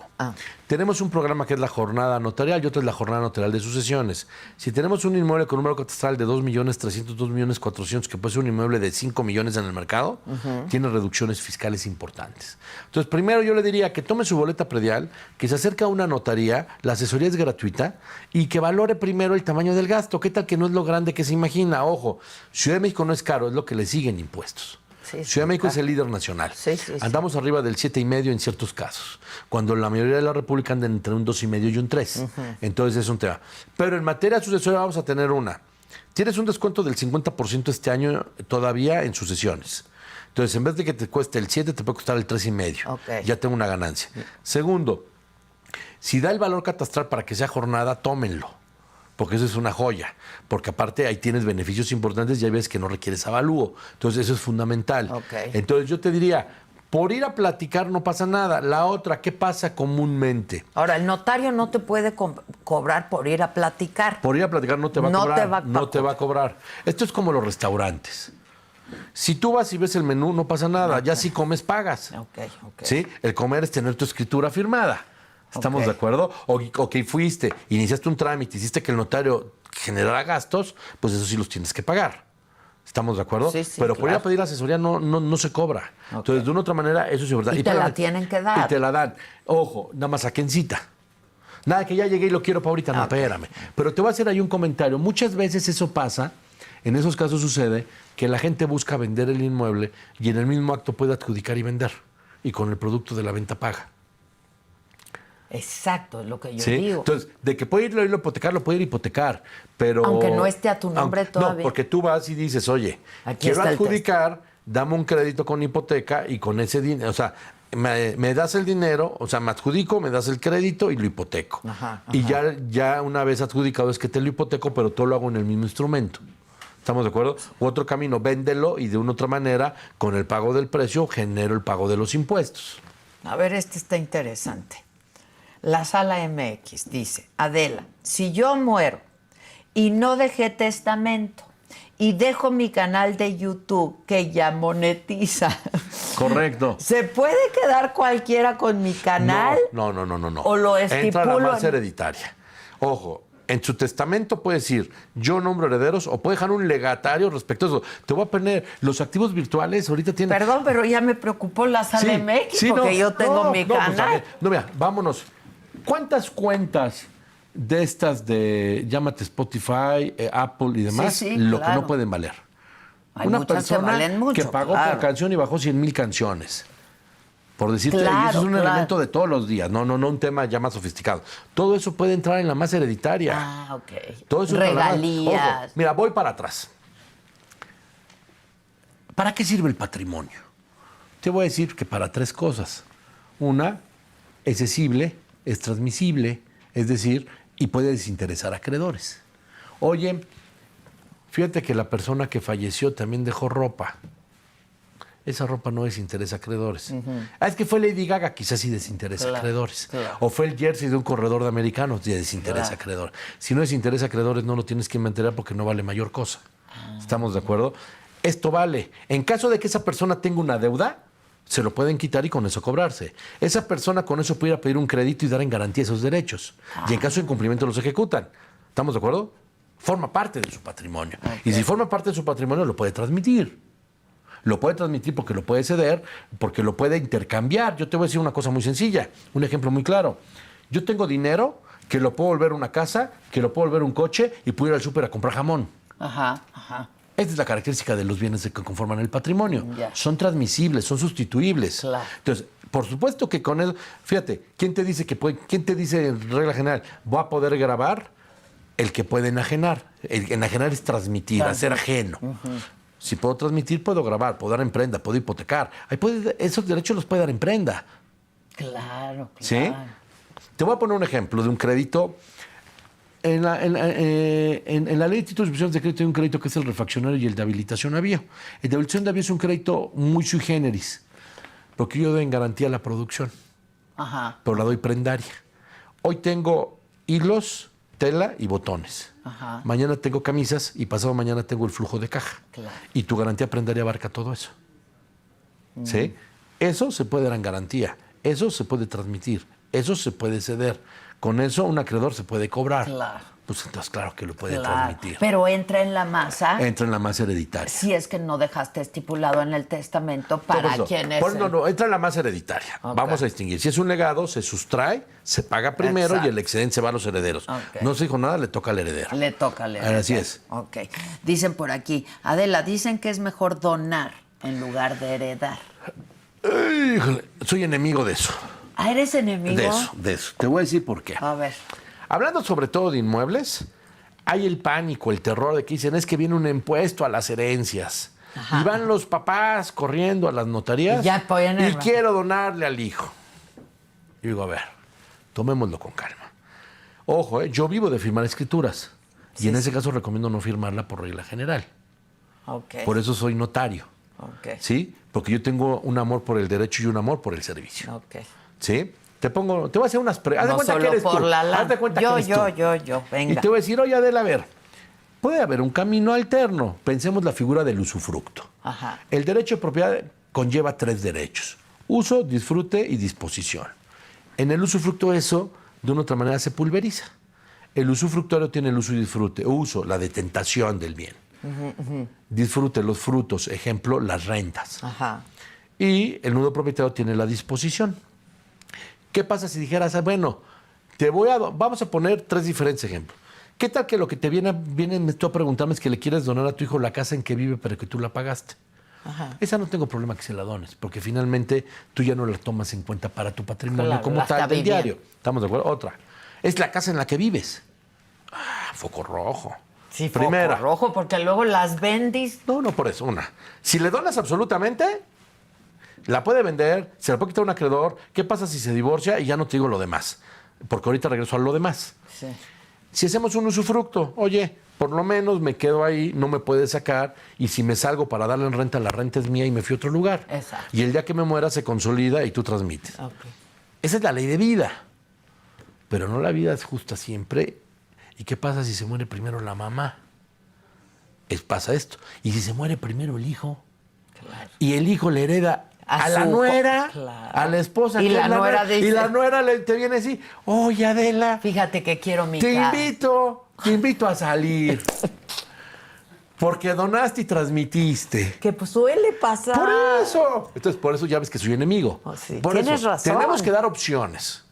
Tenemos un programa que es la jornada notarial y otro es la jornada notarial de sucesiones. Si tenemos un inmueble con un valor catastral de 2.300.000, 2.400.000, que puede ser un inmueble de 5 millones en el mercado, tiene reducciones fiscales importantes. Entonces, primero yo le diría que tome su boleta predial, que se acerque a una notaría, la asesoría es gratuita, y que valore primero el tamaño del gasto. ¿Qué tal que no es lo grande que se imagina? Ojo, Ciudad de México no es caro, es lo que le siguen impuestos. Ciudad de México es el líder nacional. Andamos arriba del 7,5 en ciertos casos, cuando la mayoría de la República anda entre un 2,5 y un 3. Entonces es un tema. Pero en materia sucesoria vamos a tener una. tienes un descuento del 50% este año todavía en sucesiones. Entonces, en vez de que te cueste el 7, te puede costar el 3,5. Ok. Ya tengo una ganancia. Segundo, si da el valor catastral para que sea jornada, tómenlo. Porque eso es una joya. Porque aparte ahí tienes beneficios importantes y hay veces que no requieres avalúo. Entonces, eso es fundamental. Ok. Entonces, yo te diría, por ir a platicar no pasa nada. La otra, ¿qué pasa comúnmente? Ahora, el notario no te puede cobrar por ir a platicar. Por ir a platicar no te va a No cobrar. te va a no te va a cobrar. Esto es como los restaurantes. Si tú vas y ves el menú, no pasa nada. Ya si comes, pagas. Ok. ¿Sí? El comer es tener tu escritura firmada. ¿Estamos Ok. de acuerdo? O que fuiste, iniciaste un trámite, hiciste que el notario generara gastos, pues eso sí los tienes que pagar. ¿Estamos de acuerdo? Sí, Pero por ir a claro. pedir asesoría no se cobra. Ok. Entonces, de una u otra manera, eso sí es verdad. Y te espérame, la tienen que dar. Y te la dan. Ojo, nada más a quien cita. Nada, que ya llegué y lo quiero para ahorita. No, Ok. espérame. Pero te voy a hacer ahí un comentario. Muchas veces eso pasa, en esos casos sucede, que la gente busca vender el inmueble y en el mismo acto puede adjudicar y vender. Y con el producto de la venta paga. Exacto, es lo que yo ¿Sí? digo. Entonces, de que puede irlo a hipotecar, lo puede ir a hipotecar, pero... Aunque no esté a tu nombre todavía. No, porque tú vas y dices, oye, Aquí quiero está el adjudicar, dame un crédito con hipoteca y con ese dinero, o sea, me das el dinero, o sea, me adjudico, me das el crédito y lo hipoteco. Ajá. Y ya una vez adjudicado es que te lo hipoteco, pero todo lo hago en el mismo instrumento. ¿Estamos de acuerdo? U otro camino, véndelo y de una otra manera, con el pago del precio, genero el pago de los impuestos. A ver, este está interesante. La Sala MX dice, Adela, si yo muero y no dejé testamento y dejo mi canal de YouTube que ya monetiza, Correcto. ¿se puede quedar cualquiera con mi canal? No. ¿O lo Entra la estipulo más en- hereditaria. Ojo, en su testamento puede decir, yo nombro herederos, o puede dejar un legatario respecto a eso. Te voy a poner, los activos virtuales ahorita tienen... Perdón, pero ya me preocupó la Sala MX porque yo tengo mi pues, a canal. ver, mira, vámonos. ¿Cuántas cuentas de estas de, llámate Spotify, Apple y demás, Sí, lo que claro. no pueden valer? Hay Una muchas que persona valen mucho, que pagó claro. por canción y bajó 100,000 canciones. Por decirte, y Claro, eso es un claro. elemento de todos los días, no un tema ya más sofisticado. Todo eso puede entrar en la masa hereditaria. Ah, ok. Todo eso entra en la masa- Regalías. Ojo, mira, voy para atrás. ¿Para qué sirve el patrimonio? Te voy a decir que para 3 cosas. Una, es cesible, es transmisible, es decir, y puede desinteresar a acreedores. Oye, fíjate que la persona que falleció también dejó ropa. Esa ropa no desinteresa a acreedores. Es que fue Lady Gaga, quizás sí desinteresa a acreedores. claro. O fue el jersey de un corredor de americanos, ya desinteresa a acreedores. Si no desinteresa a acreedores, no lo tienes que mantener porque no vale mayor cosa. ¿Estamos de acuerdo? Esto vale. En caso de que esa persona tenga una deuda, se lo pueden quitar y con eso cobrarse. Esa persona con eso pudiera pedir un crédito y dar en garantía esos derechos. Y en caso de incumplimiento los ejecutan. ¿Estamos de acuerdo? Forma parte de su patrimonio. Y si forma parte de su patrimonio, lo puede transmitir. Lo puede transmitir porque lo puede ceder, porque lo puede intercambiar. Yo te voy a decir una cosa muy sencilla, un ejemplo muy claro. Yo tengo dinero que lo puedo volver una casa, que lo puedo volver un coche y puedo ir al súper a comprar jamón. Ajá. Esta es la característica de los bienes que conforman el patrimonio. Ya. Son transmisibles, son sustituibles. Claro. Entonces, por supuesto que con eso, fíjate, ¿quién te dice quién te dice en regla general, voy a poder grabar? El que puede enajenar. El enajenar es transmitir, hacer ajeno. Si puedo transmitir, puedo grabar, puedo dar en prenda, puedo hipotecar. Esos derechos los puede dar en prenda. Claro. ¿Sí? Te voy a poner un ejemplo de un crédito. En la ley de títulos y opciones de crédito hay un crédito que es el refaccionario y el de habilitación a vía. El de habilitación a vía es un crédito muy sui generis, porque yo doy en garantía la producción, Ajá. pero la doy prendaria. Hoy tengo hilos, tela y botones. Ajá. Mañana tengo camisas y pasado mañana tengo el flujo de caja. Claro. Y tu garantía prendaria abarca todo eso. ¿Sí? Eso se puede dar en garantía, eso se puede transmitir, eso se puede ceder. Con eso un acreedor se puede cobrar. Claro. Pues entonces claro que lo puede Claro. transmitir. Pero entra en la masa Entra en la masa hereditaria. si es que no dejaste estipulado en el testamento Por para eso, quién es. no, entra en la masa hereditaria. Ok. Vamos a distinguir. Si es un legado, se sustrae, se paga primero Exacto. y el excedente se va a los herederos. Ok. No se dijo nada, le toca al heredero. Le toca leer. Así es. Ok. Dicen por aquí, Adela, dicen que es mejor donar en lugar de heredar. Híjole, soy enemigo de eso. Ah, ¿eres enemigo? De eso. Te voy a decir por qué. A ver. Hablando sobre todo de inmuebles, hay el pánico, el terror de que dicen es que viene un impuesto a las herencias. Ajá. Y van los papás corriendo a las notarías y quiero donarle al hijo. Y digo, a ver, tomémoslo con calma. Ojo, yo vivo de firmar escrituras. Sí, y en ese caso recomiendo no firmarla por regla general. Okay. Por eso soy notario. Okay. ¿Sí? Porque yo tengo un amor por el derecho y un amor por el servicio. Okay. ¿Sí? Te voy a hacer unas preguntas. No haz de cuenta que eres por tú. Haz de cuenta que eres tú. Yo. Venga. Y te voy a decir, oye, Adela, a ver, puede haber un camino alterno. Pensemos la figura del usufructo. Ajá. El derecho de propiedad conlleva 3 derechos. Uso, disfrute y disposición. En el usufructo eso, de una u otra manera, se pulveriza. El usufructuario tiene el uso y disfrute. Uso, la detentación del bien. Disfrute, los frutos. Ejemplo, las rentas. Ajá. Y el nudo propietario tiene la disposición. ¿Qué pasa si dijeras, bueno, vamos a poner 3 diferentes ejemplos? ¿Qué tal que lo que te viene tú a preguntarme es que le quieres donar a tu hijo la casa en que vive pero que tú la pagaste? Ajá. Esa no tengo problema que se la dones, porque finalmente tú ya no la tomas en cuenta para tu patrimonio claro, como tal del diario. ¿Estamos de acuerdo? Otra. Es la casa en la que vives. Foco rojo. Sí, Primera. Foco rojo, porque luego las vendis. No, por eso. Una. Si le donas absolutamente, la puede vender, se la puede quitar un acreedor. ¿Qué pasa si se divorcia? Y ya no te digo lo demás, porque ahorita regreso a lo demás. Sí. Si hacemos un usufructo, oye, por lo menos me quedo ahí, no me puede sacar, y si me salgo para darle en renta, la renta es mía y me fui a otro lugar. Exacto. Y el día que me muera se consolida y tú transmites. Okay. Esa es la ley de vida. Pero no la vida es justa siempre. ¿Y qué pasa si se muere primero la mamá? Pasa esto. ¿Y si se muere primero el hijo? Claro. Y el hijo le hereda a la nuera, claro. a la esposa. Y la nuera dice, y la nuera te viene así, oye, Adela, fíjate que quiero mi te casa. invito a salir. Porque donaste y transmitiste. Que pues suele pasar. Por eso. Entonces, por eso ya ves que soy enemigo. Oh, sí. Por Tienes eso, razón. tenemos que dar opciones.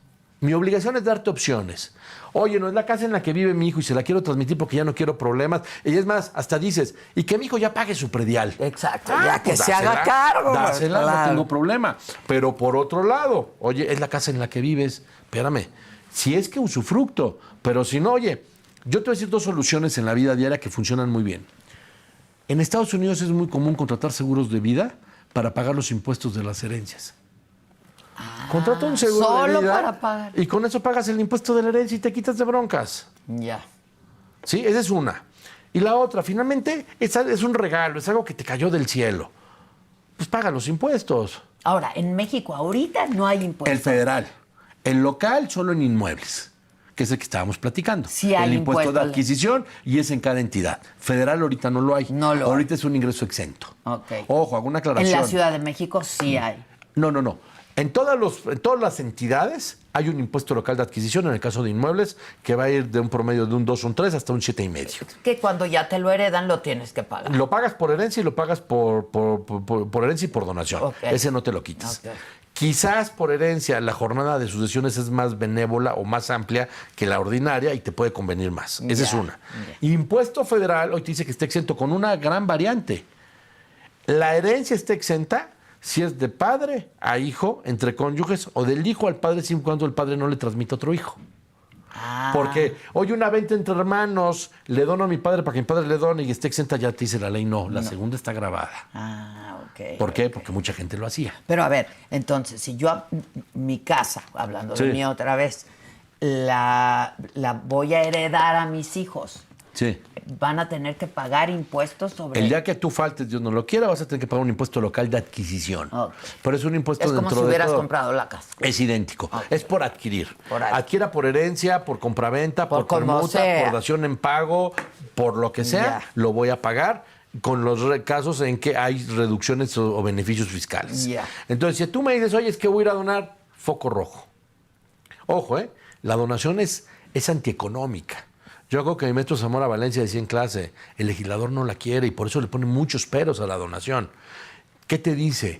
Mi obligación es darte opciones. Oye, no es la casa en la que vive mi hijo y se la quiero transmitir porque ya no quiero problemas. Y es más, hasta dices, y que mi hijo ya pague su predial. Exacto, ya que pues se haga cargo. Dásela, claro. no tengo problema. Pero por otro lado, oye, es la casa en la que vives. Espérame, si es que usufructo, pero si no, oye, yo te voy a decir 2 soluciones en la vida diaria que funcionan muy bien. En Estados Unidos es muy común contratar seguros de vida para pagar los impuestos de las herencias. Contrata un seguro solo de vida para pagar. y con eso pagas el impuesto de la herencia y te quitas de broncas. Ya. ¿Sí? Esa es una. Y la otra, finalmente, es un regalo, es algo que te cayó del cielo. Pues paga los impuestos. Ahora, en México ahorita no hay impuestos. El federal. El local solo en inmuebles, que es el que estábamos platicando. Sí hay el impuesto de impuesto. adquisición y es en cada entidad. Federal ahorita no lo hay. No lo ahorita es un ingreso exento. Okay. Ojo, hago una aclaración. En la Ciudad de México sí hay. No. En todas las entidades hay un impuesto local de adquisición, en el caso de inmuebles, que va a ir de un promedio de un 2, un 3 hasta un 7,5. Que cuando ya te lo heredan lo tienes que pagar. Lo pagas por herencia y lo pagas por herencia y por donación. Okay. Ese no te lo quitas. Okay. Quizás por herencia la jornada de sucesiones es más benévola o más amplia que la ordinaria y te puede convenir más. Esa es una. Impuesto federal, hoy te dice que está exento con una gran variante. La herencia está exenta si es de padre a hijo, entre cónyuges, o del hijo al padre, siempre y cuando el padre no le transmite a otro hijo. Porque, oye, una venta entre hermanos, le dono a mi padre para que mi padre le done y esté exenta, ya te dice la ley, no, la segunda está grabada. Ok. ¿Por qué? Porque mucha gente lo hacía. Pero a ver, entonces, si yo, mi casa, hablando de Sí. mí otra vez, la voy a heredar a mis hijos, Sí. van a tener que pagar impuestos sobre... El día que tú faltes, Dios no lo quiera, vas a tener que pagar un impuesto local de adquisición. Ok. Pero es un impuesto Es como dentro si de hubieras todo. comprado la casa. Es idéntico. Ok. Es por adquirir. Por ahí. Adquiera por herencia, por compraventa, Por por como permuta, sea. por dación en pago, por lo que sea, Ya. lo voy a pagar con los casos en que hay reducciones o beneficios fiscales. Ya. Entonces, si tú me dices, oye, es que voy a ir a donar, foco rojo. Ojo, la donación es antieconómica. Yo creo que mi maestro Zamora Valencia decía en clase, el legislador no la quiere y por eso le pone muchos peros a la donación. ¿Qué te dice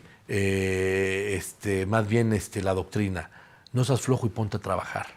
más bien la doctrina? No seas flojo y ponte a trabajar.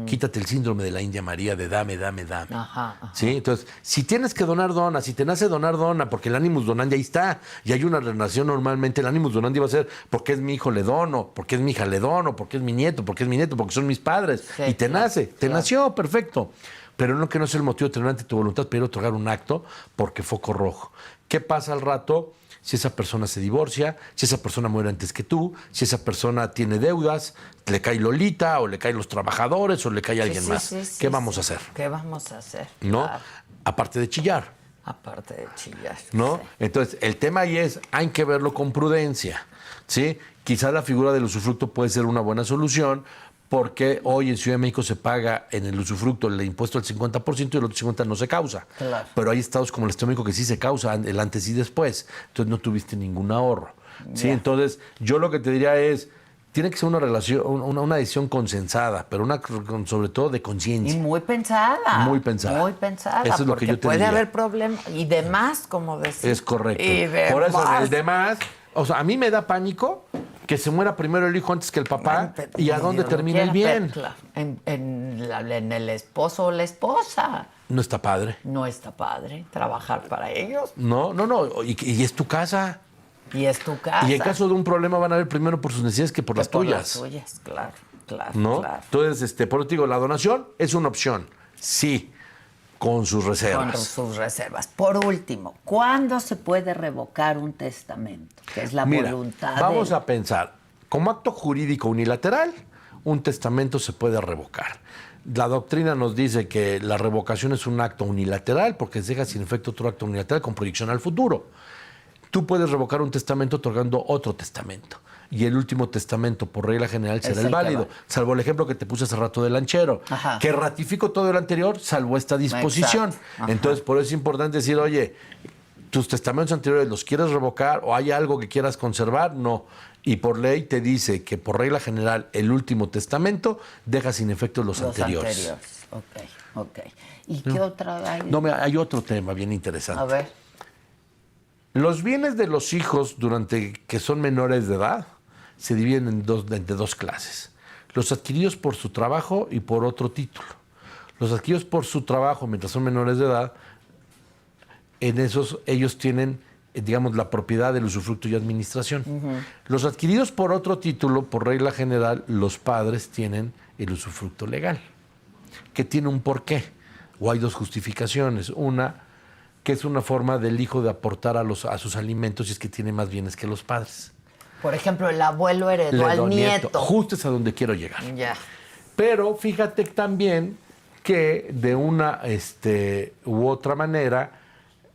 Quítate el síndrome de la India María de dame, dame, dame. Ajá. ¿Sí? Entonces, si tienes que donar, dona. Si te nace donar, dona, porque el animus donandi ahí está. Y hay una relación normalmente. El animus donandi va a ser porque es mi hijo, le dono, porque es mi hija, le dono, porque es mi nieto, porque es mi nieto, porque son mis padres. Sí, y te claro, nace, te claro. nació, perfecto. pero no que no es el motivo determinante de tu voluntad para ir a otorgar un acto porque foco rojo. ¿Qué pasa al rato si esa persona se divorcia, si esa persona muere antes que tú, si esa persona tiene deudas, le cae Lolita o le caen los trabajadores o le cae alguien más? ¿Qué vamos a hacer? ¿Qué vamos a hacer? ¿No? Claro. Aparte de chillar. Aparte de chillar. ¿No? Sí. Entonces, el tema ahí es, hay que verlo con prudencia, ¿sí? Quizás la figura del usufructo puede ser una buena solución, porque hoy en Ciudad de México se paga en el usufructo el impuesto al 50% y el otro 50% no se causa. Claro. Pero hay estados como el Estado de México que sí se causa el antes y después. Entonces no tuviste ningún ahorro. ¿Sí? Ya. Entonces, yo lo que te diría es, tiene que ser una relación, una decisión consensada, pero sobre todo de Y conciencia. muy pensada. Muy pensada. Muy pensada. Eso es lo que porque yo te puede diría. haber problemas. Y demás, como decía. Es correcto. Y Por eso, demás. el demás, o sea, a mí me da pánico que se muera primero el hijo antes que el papá y a dónde termina el bien. Claro, en el esposo o la esposa. No está padre. No está padre trabajar para ellos. No. Y es tu casa. Y es tu casa. Y en caso de un problema van a ver primero por sus necesidades que por las tuyas. Por las tuyas, claro. ¿No? Claro. Entonces, por eso te digo, la donación es una opción. Sí, con sus reservas. Con sus reservas. Por último, ¿cuándo se puede revocar un testamento? Que es la Mira, voluntad vamos a pensar, como acto jurídico unilateral, un testamento se puede revocar. La doctrina nos dice que la revocación es un acto unilateral porque se deja sin efecto otro acto unilateral con proyección al futuro. Tú puedes revocar un testamento otorgando otro testamento. Y el último testamento, por regla general, será Es el el que válido. vale. Salvo el ejemplo que te puse hace rato del lanchero, Ajá. que ratifico todo el anterior, salvo esta disposición. Exacto. Ajá. Entonces, por eso es importante decir, oye, tus testamentos anteriores los quieres revocar o hay algo que quieras conservar, no. Y por ley te dice que por regla general el último testamento deja sin efecto los anteriores. Ok. ¿Y qué otra hay? No, mira, hay otro tema bien interesante. A ver. Los bienes de los hijos durante que son menores de edad se dividen en dos clases. Los adquiridos por su trabajo y por otro título. Los adquiridos por su trabajo mientras son menores de edad, en esos ellos tienen, digamos, la propiedad del usufructo y administración. Los adquiridos por otro título, por regla general, los padres tienen el usufructo legal, que tiene un porqué, o hay dos justificaciones. Una, que es una forma del hijo de aportar a sus alimentos y es que tiene más bienes que los padres. Por ejemplo, el abuelo heredó al nieto. Justo es a donde quiero llegar. Ya. Pero fíjate también que de una u otra manera,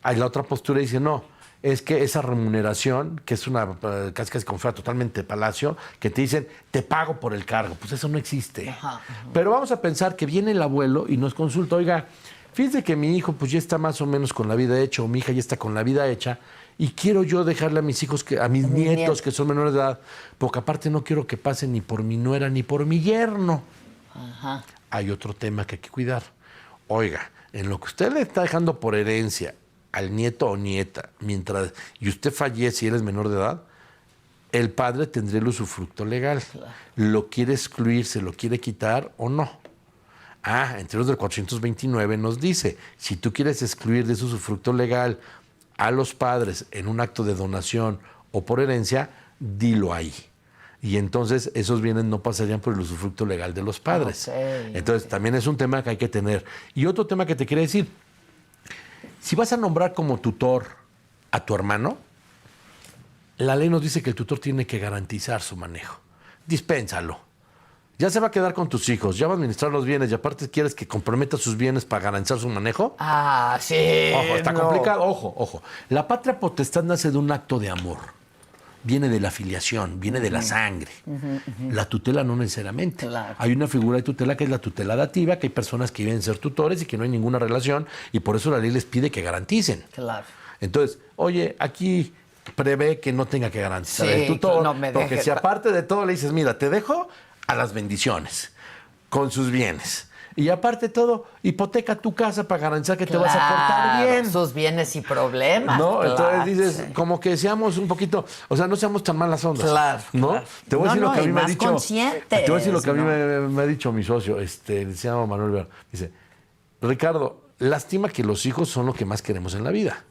hay la otra postura dice, no, es que esa remuneración, que es una casi como fuera totalmente de palacio, que te dicen, te pago por el cargo, pues eso no existe. Ajá. Pero vamos a pensar que viene el abuelo y nos consulta, oiga, fíjese que mi hijo pues ya está más o menos con la vida hecha, o mi hija ya está con la vida hecha, y quiero yo dejarle a mis hijos, a mis nietos que son menores de edad, porque aparte no quiero que pasen ni por mi nuera ni por mi yerno. Ajá. Hay otro tema que hay que cuidar. Oiga, en lo que usted le está dejando por herencia al nieto o nieta, y usted fallece y él es menor de edad, el padre tendría el usufructo legal. Claro. ¿Lo quiere excluir, se lo quiere quitar o no? En términos del 429 nos dice, si tú quieres excluir de su usufructo legal a los padres en un acto de donación o por herencia, dilo ahí. Y entonces esos bienes no pasarían por el usufructo legal de los padres. Entonces también es un tema que hay que tener. Y otro tema que te quería decir, si vas a nombrar como tutor a tu hermano, la ley nos dice que el tutor tiene que garantizar su manejo. Dispénsalo. Ya se va a quedar con tus hijos, ya va a administrar los bienes y aparte quieres que comprometa sus bienes para garantizar su manejo. Sí. Ojo, está complicado. Ojo. La patria potestad nace de un acto de amor. Viene de la filiación, viene de la sangre. La tutela no necesariamente. Claro. Hay una figura de tutela que es la tutela dativa, que hay personas que vienen a ser tutores y que no hay ninguna relación y por eso la ley les pide que garanticen. Claro. Entonces, oye, aquí prevé que no tenga que garantizar el tutor, porque si aparte de todo le dices, mira, te dejo a las bendiciones, con sus bienes. Y aparte de todo, hipoteca tu casa para garantizar que te vas a portar bien. Sus bienes y problemas. ¿No? Claro, entonces dices, como que seamos un poquito, o sea, no seamos tan malas ondas. Claro. ¿No? Claro. Te voy a decir lo que a mí me ha dicho. Te voy a decir lo que a mí me ha dicho mi socio, se llama Manuel Ver. Dice, Ricardo, lástima que los hijos son lo que más queremos en la vida.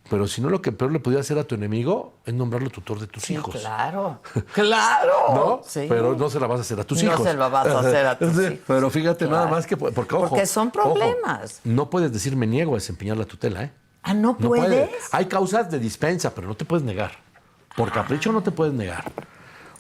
Pero si no, lo que peor le podía hacer a tu enemigo es nombrarlo tutor de tus hijos. Claro, claro. ¿No? Sí. Pero no se la vas a hacer a tus hijos. No se lo vas a hacer a tus hijos. Pero fíjate, Claro. nada más que... Porque, ojo, Porque son problemas. ojo, no puedes decir me niego a desempeñar la tutela, ¿eh? Ah, ¿no No puedes? Hay causas de dispensa, pero no te puedes negar. Por capricho no te puedes negar.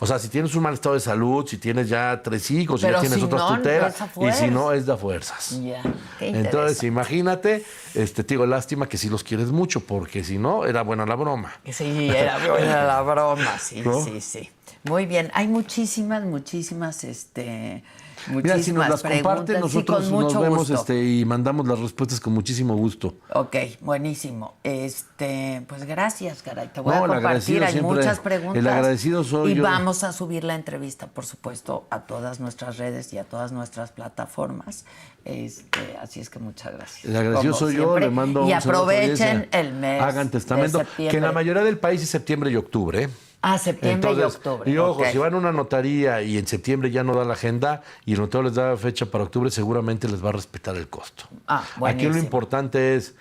O sea, si tienes un mal estado de salud, si tienes ya 3 hijos, Pero si ya tienes si otras no, tutelas, es a y si fuerzas. no, es de a fuerzas. Ya, qué Entonces, interesante. imagínate, te digo, lástima que sí los quieres mucho, porque si no, era buena la broma. Sí, era buena la broma, sí, ¿No? sí. Muy bien, hay muchísimas, Mira, si nos las comparten, preguntas. Sí, nosotros con mucho nos vemos gusto. y mandamos las respuestas con muchísimo gusto. Ok, buenísimo. Pues gracias, caray. Te voy a No, el compartir. agradecido Hay siempre- muchas preguntas. el agradecido soy y yo. vamos a subir la entrevista, por supuesto, a todas nuestras redes y a todas nuestras plataformas. Así es que muchas gracias. El agradecido Como soy yo, siempre. le mando y un saludo a la aprovechen audiencia. el mes Hagan testamento, de que en septiembre. la mayoría del país es septiembre y octubre. Ah, septiembre y Entonces, octubre. Y ojo, ok. si van a una notaría y en septiembre ya no da la agenda y el notario les da fecha para octubre, seguramente les va a respetar el costo. Ah, Aquí buenísimo. lo importante es,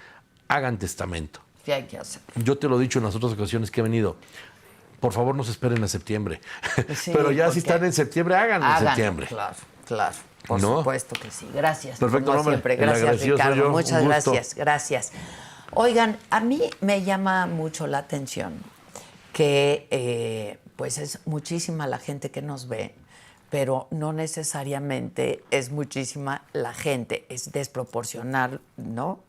hagan testamento. ¿Qué hay que hacer? Yo te lo he dicho en las otras ocasiones que he venido. Por favor, no se esperen a septiembre. Sí, Pero ya si porque- están en septiembre, háganlo en Háganlo, septiembre. Claro. Por ¿No? supuesto que sí. Gracias. Perfecto, como hombre. siempre. El Gracias, agradecido soy Ricardo. yo. Muchas Un gusto. gracias. Oigan, a mí me llama mucho la atención que pues es muchísima la gente que nos ve, pero no necesariamente es muchísima la gente, es desproporcional, ¿no?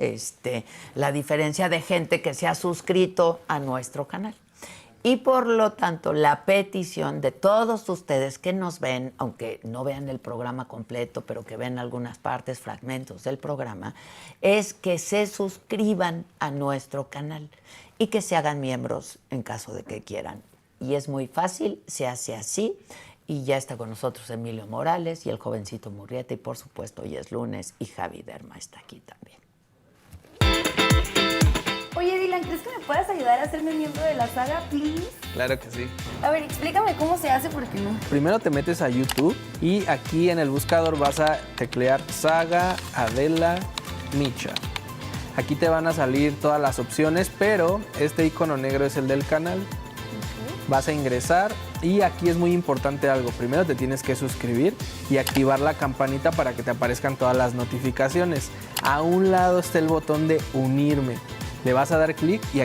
La diferencia de gente que se ha suscrito a nuestro canal. Y por lo tanto, la petición de todos ustedes que nos ven, aunque no vean el programa completo, pero que ven algunas partes, fragmentos del programa, es que se suscriban a nuestro canal y que se hagan miembros en caso de que quieran. Y es muy fácil, se hace así. Y ya está con nosotros Emilio Morales y el jovencito Murrieta. Y por supuesto, hoy es lunes y Javi Derma está aquí también. Oye, Dylan, ¿crees que me puedas ayudar a hacerme miembro de la saga, please? Claro que sí. A ver, explícame cómo se hace porque no. Primero te metes a YouTube y aquí en el buscador vas a teclear Saga Adela Micha. Aquí te van a salir todas las opciones, pero este icono negro es el del canal. Vas a ingresar y aquí es muy importante algo. Primero te tienes que suscribir y activar la campanita para que te aparezcan todas las notificaciones. A un lado está el botón de unirme. Le vas a dar clic y